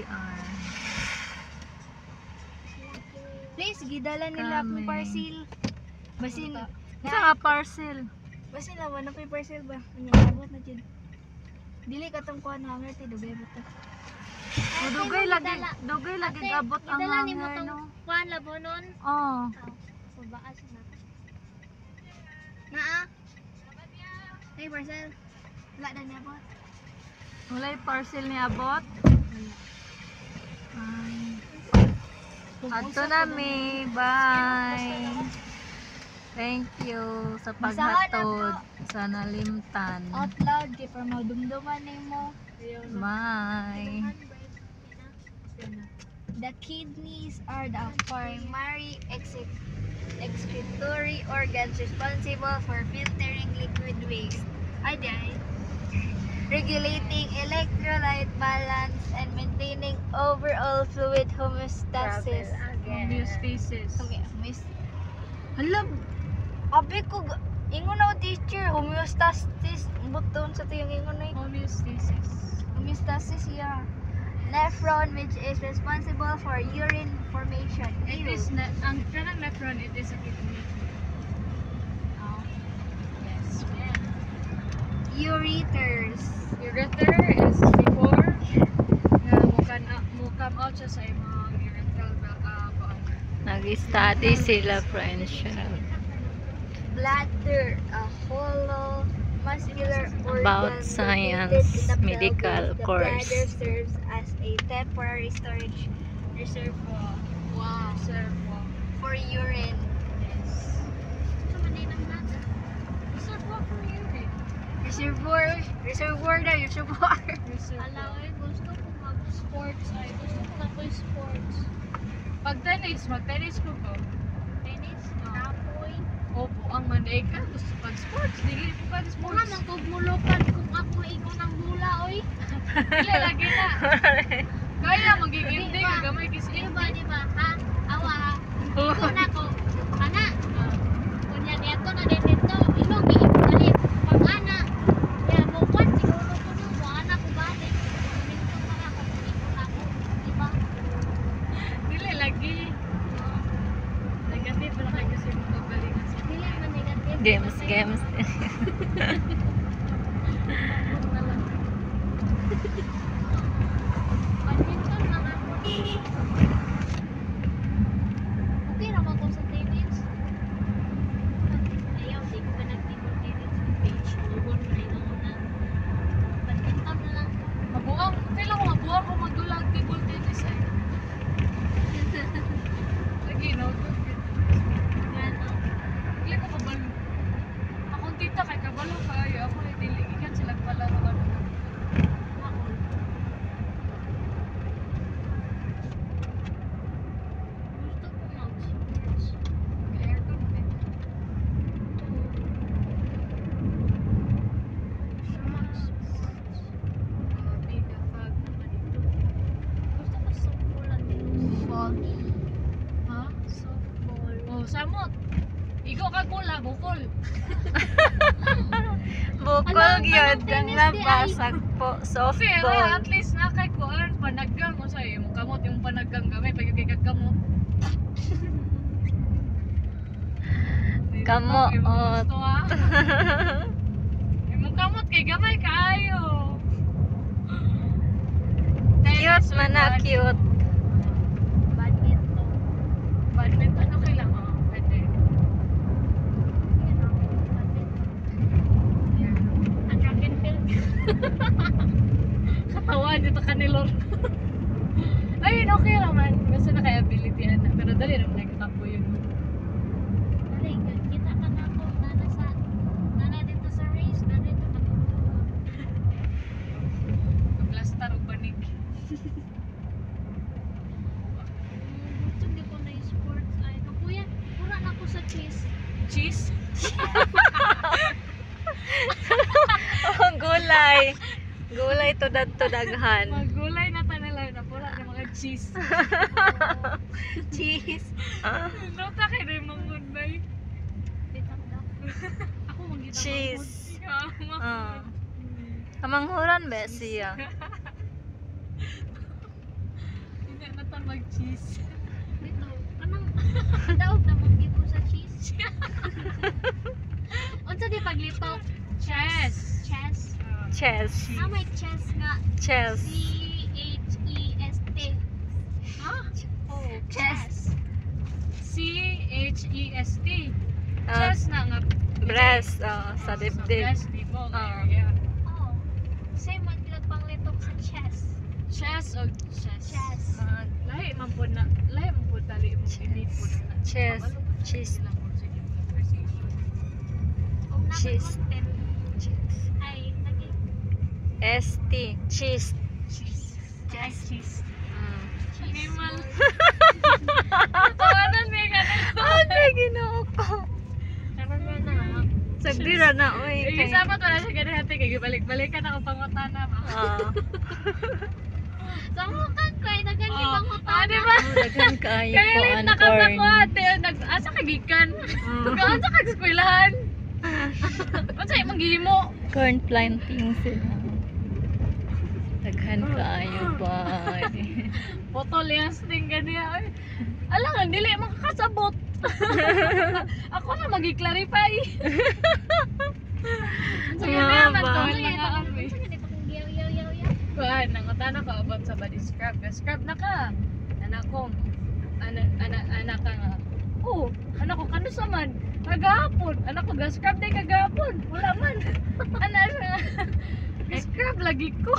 CR. Please, gidala nila akong parcel. Basin, Sa nga parcel. basin naman na parcel ba? Ano abot na dyan. Dili ka tong kuha na hanger, dugay ba ito? Dugay lagi abot ang Gidala ni mo hanger, tong no? kuan labo nun. Oh. Pabaas na. Naa? Hey, parcel. Wala na niya abot. Walay parcel ni abot. Ay. Adto na mi. Bye. Thank you sa paghatod sa nalimtan. Out loud, kay para madumduman na mo. Bye. The kidneys are the primary excretory organs responsible for filtering liquid waste. Regulating electrolyte balance and maintaining overall fluid homeostasis. Homeostasis. Okay, Hala, abi ko, ingon na teacher, homeostasis. Buton sa tuyong ingon na Homeostasis. homeostasis, yeah. Nephron, which is responsible for urine formation. It is na, ang kanang nephron, it is a kidney. Oh. Yes. Ureters. Ureter is before nga mo come out siya sa imong urethral nag-study sila, French. Bladder, a hollow muscular organ About located science, in the medical pelvis. The course. bladder serves as a temporary storage reservoir. Wow. Reservoir. For urine. Yes. Sa Manila na. Reservoir for urine. Reservoir na, reservoir. Alaw, gusto ko mag-sports. Ay, gusto ko mag-sports. Pag tennis, mag-tennis ko ko. Tennis, tapoy. Opo, ang manday ka. Gusto pag sports, dili ko pa Muna sports. man kog mulupan kung ako ingon ang bula, oy. Dili, lagi na. Kaya, magigindi ka, gamay kisindi. Diba, ha? Awa, ha? Iko na ko. Ana, kunya neto na din dito. Ilong, iibalik. Pag ana, kaya bukan, siguro ko nung mo, ana ko balik. Minto pa nga ako, ikon ako. Diba? Dili, lagi. Negative na kayo kasi mo pagalingan sa Dili man negative. games. Badminton lang ako. Okay naman ko sa tennis. Ayaw, di ko pa nag-table tennis sa page. Lubon na yun na. Badminton na lang. Mabuang, kailan ko mabuang ko magdulang table tennis ay. Lagi, no? Yan, no? Hindi ko kabalo. Akong tita kay kabalo kayo. Ako ay dili. Ikan sila palaro. Ako. Gusto ko mag-sports. Kaya ko na. Gusto mag-sports. Biga pag naman ito. Gusto ko softball lang din. Foggy. Ha? Softball. Oh, samot. Ikaw ka bola, bukol. Bukol gyud, ang nabasag po. Okay, at least na kay kuan panaggang mo sa imong kamot yung panaggang gamay pag kay kamot. Kamot. Imong kamot kay gamay kaayo. Cute man na, cute. Badminton. Badminton okay lang oh. Pwede. Yan ako, badminton. Ang track and field. Katawan dito kanilor. Ayun, okay lang man. Basta na kay ability ana. Pero dali naman nagtapo yun. Dali, kita ka na ako. Nana dito sa race. Na dito natutulog. Plastar o banig. Gusto di ko na yung sports. Ay, kapuya, pura na ako sa cheese. Cheese? Oh, gulay. Gulay to daghan. Magulay na tanila na pula na mga cheese. Cheese. Nota kay rin mangod na yun. Bitang na. Ako magita Cheese. Ikaw, Kamanghuran ba siya? mag-cheese. Dito, kanang daog na mong tipo sa cheese. Unsa di paglipaw? Chess. Chess. Chess. Ah, may chess nga. Chess. C-H-E-S-T. Huh? Oh, Chess. C-H-E-S-T. Ah, Chess na nga. breast. Sa Sa dibdib. breast, di mo. Ah. Area. Oh. Same man gila panglitok sa chess. Chess o chess? Chess. Lahi man po na. Lahi man po tali mo. Init po na. Chess. Kabalo po na Cheese. sila po sa inyong conversation. Kung na Cheese. content Cheese. ay naging ST. Cheese. Cheese. Chess. Cheese. cheese. Animal. Tawanan may ganun. Ano ginoo ko? Karon mo na. Sagdira na, oy. Yung sama to na siya ganun hati. Kaya balik-balikan ako pangutana ba? Sa mukan ko ay naging ibang Ah, di ba? Daghan kaayo Kaya ko rin ang nakasa ko corn. ate. Asa kagikan? Kaan sa kagskwelahan? Ano imong gihimo? Corn planting sila. Daghan kaayo pa. Photo lasting ganiya. Ay, alang, dili makakasabot. Ako na magi-clarify. Sige Mga na man ba? to. Ano yan? Mga Ano amoy. yan? Itong yaw. Kuhan, nangutana ko about sa body scrub. Scrub na ka. Anak ko. Anak ka nga. Oh, anak ko, kano sa man? Kagahapon. Anak ko, ga-scrub day kagahapon. Wala man. Anak siya. Scrub lagi ko.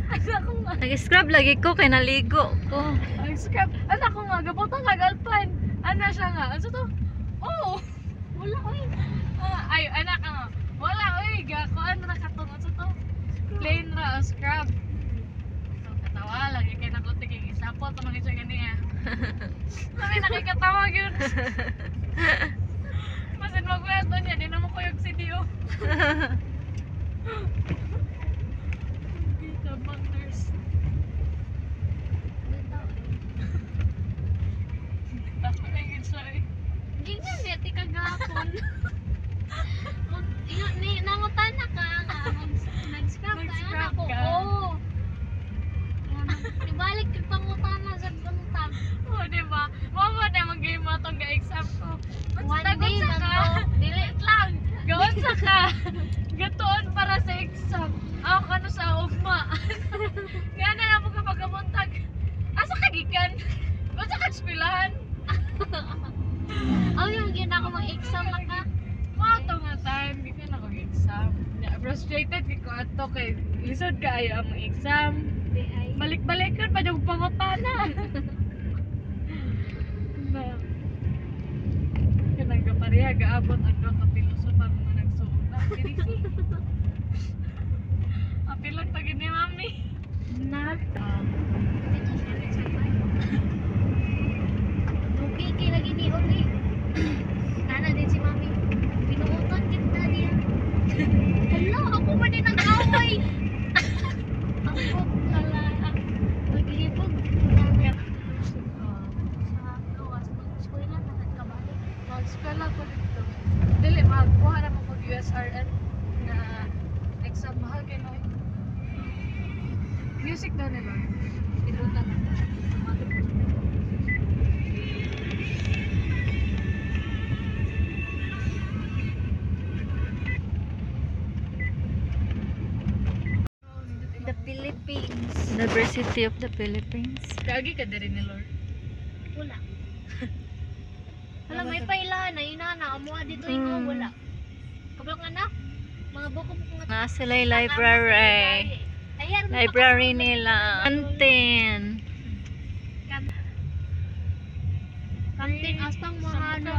Anak ko nga. Nag-scrub lagi ko kay naligo ko. Scrub. Anak ko nga, gabotang kagalpan. Ano siya nga? Ano to? Oh. Wala, oy. Ay, anak ka nga. Wala, oy. Gakuan na katong. Ano to? Plain ra, scrub. So, katawa lang. Yung kaya nakutik yung isapot. Tamang siya ganiya. Kami nakikatawa yun. Masin magkwento niya. Di naman ko yung CDO. Dito, bang nurse. Tako na yun siya eh. Ganyan niya, ti kagapon. Nangutana ka nga. Nag-scrub ka. Nag-scrub Ako, ka. oo. Ibalik yung pangutana sa buntag. Oo, diba? Mama na mag-game mo itong ga-exam ko. One Tagot day sa man ka. to. Dili. Lang. Gawin sa ka. Gatuon para sa exam. Ako kano sa ugma. Nga na lang mo kapag kamuntag. Asa kagikan? Basta kagspilahan? Oh, yung gina ko mag-exam lang ka. Mga ito nga time, di ka na kag-exam. Frustrated ko ato kay lisod ka ayo ang exam. Di ay. Balik-balikan pa yung pangutana. Na. Kanang kapariha, gaabot ang doon kapiloso para mga nagsuot na. Pinisi. Apilog tagin ni mami. Nat. Dito siya rin sa tayo. Nupiki lagi ni Oli. Nana din si Mami. Pinuutan kita niya. Hello, ako ba din ang away? Ako pala. Maglibog. Sa gawas. Pag-eskwela na nagkabalik. Mag-spell ako dito. Dili, magkuha na mo USRN na exam mahal kayo no? Music daw nila. Inutan na. The Philippines. University of the Philippines. Kagi ka din ni Lord. Wala. Wala, may pailahan na. Inana, amuha dito ikaw. Wala. Kablang na. Mga buko mga Nga sila yung library. Ayan, Library nila. Kantin. Kantin astang mga ano.